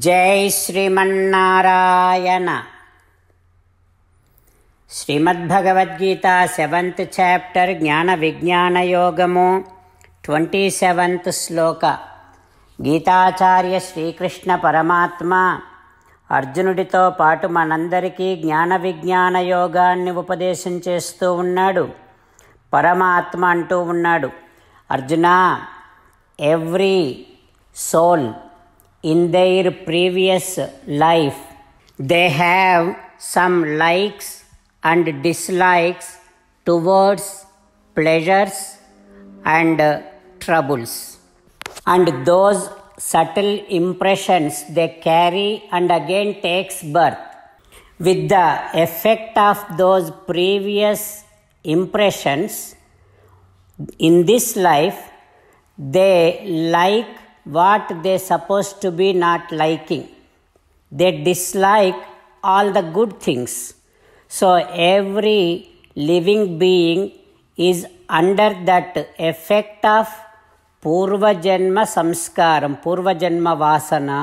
జై Srimannarayana. Srimad Bhagavad Gita 7th chapter జ్ఞాన విజ్ఞాన యోగము 27th శ్లోక. గీతాచార్య శ్రీకృష్ణ పరమాత్మ అర్జునుడితో పాటు మనందరికీ జ్ఞాన విజ్ఞాన యోగాన్ని ఉపదేశం చేస్తూ ఉన్నాడు. పరమాత్మ అంటూ ఉన్నాడు, Arjuna, every soul in their previous life they have some likes and dislikes towards pleasures and troubles, and those subtle impressions they carry and again takes birth. With the effect of those previous impressions in this life, they like what they supposed to be not liking. They dislike all the good things. So every living being is under that effect of purva janma samskaram, purva janma vasana.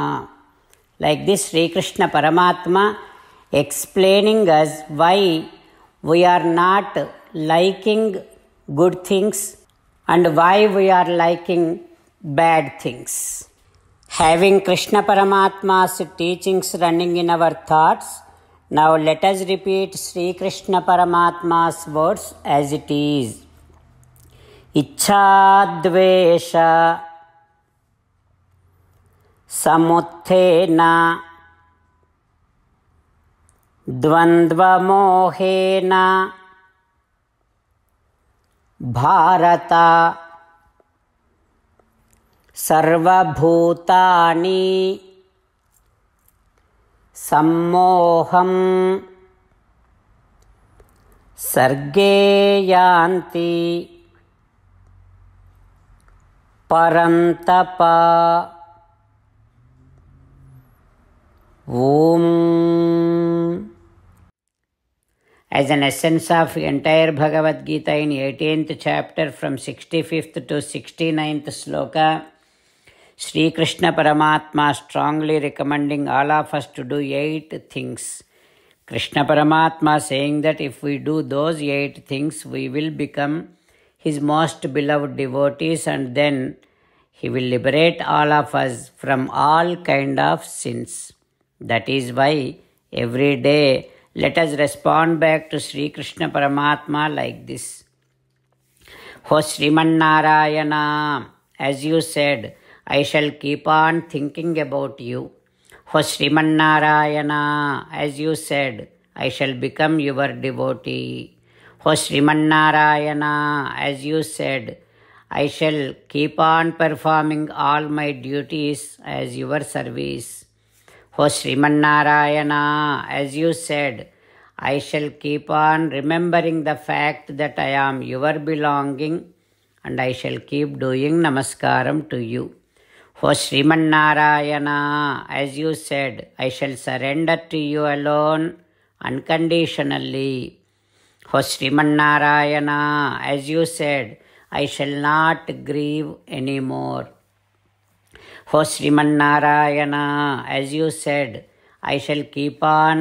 Like this, Sri Krishna Paramatma explaining us why we are not liking good things and why we are liking bad things. Having Krishna Paramatma's teachings running in our thoughts, now let us repeat Sri Krishna Paramatma's words as it is. Ichchadvesha samuthena dvandva mohena bharata సర్వభూతాని సమ్మోహం సర్గే యాంతి పరంతప. ఓం. As an essence of entire Bhagavad Gita in 18th chapter from 65th to 69th sloka, Sri Krishna Paramatma strongly recommending all of us to do 8 things. Krishna Paramatma saying that if we do those 8 things, we will become his most beloved devotees, and then he will liberate all of us from all kind of sins. That is why every day let us respond back to Sri Krishna Paramatma like this. Oh Srimannarayana, as you said, I shall keep on thinking about you. Oh Srimannarayana, as you said, I shall become your devotee. Oh Srimannarayana, as you said, I shall keep on performing all my duties as your service. Oh Srimannarayana, as you said, I shall keep on remembering the fact that I am your belonging, and I shall keep doing namaskaram to you. Oh Srimannarayana, as you said, I shall surrender to you alone unconditionally. Oh Srimannarayana, as you said, I shall not grieve anymore. Oh Srimannarayana, as you said, I shall keep on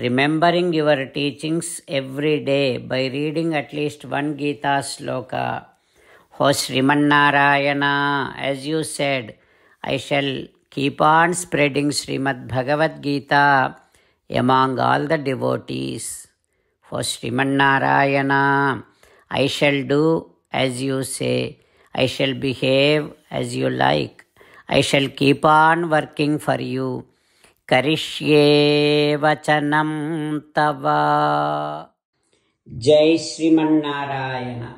remembering your teachings every day by reading at least one Gita sloka. Oh Srimannarayana, as you said, I shall keep on spreading Srimad Bhagavad Gita among all the devotees. Oh Srimannarayana, I shall do as you say. I shall behave as you like. I shall keep on working for you. Karishye vachanam tava. Jai Srimannarayana.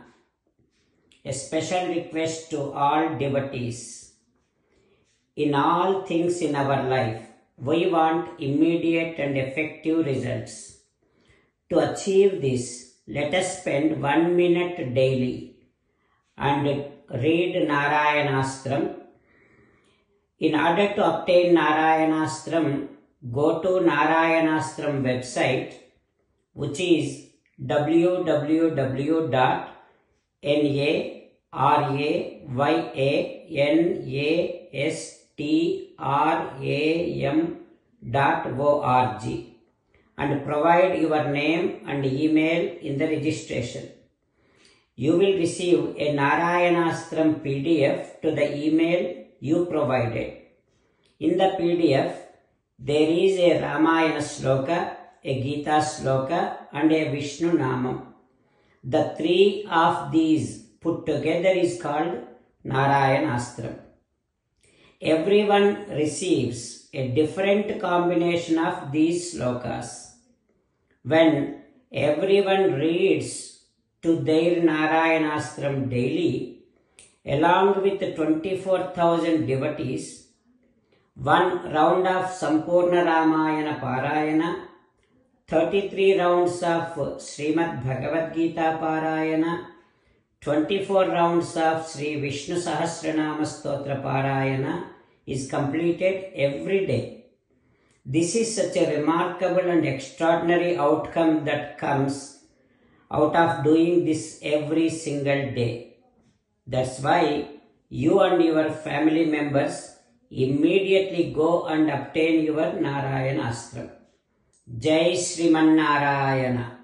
A special request to all devotees. In all things in our life, we want immediate and effective results. To achieve this, let us spend 1 minute daily and read Narayanastram. In order to obtain Narayanastram, go to Narayanastram website, which is www.narayanaastram.com. and provide your name and email in the registration. You will receive a Narayanastram PDF to the email you provided. In the PDF, there is a Ramayana Sloka, a Gita Sloka and a Vishnu Namam. The three of these put together is called Narayanastram. Everyone receives a different combination of these slokas. When everyone reads to their Narayanastram daily, along with 24,000 devotees, one round of Sampurna Ramayana Parayana, 33 rounds of Srimad Bhagavad Gita Parayana, 24 rounds of Sri Vishnu Sahasranama Stotra Parayana is completed every day. This is such a remarkable and extraordinary outcome that comes out of doing this every single day. That's why you and your family members immediately go and obtain your Narayanastram. Jai Sriman Narayana.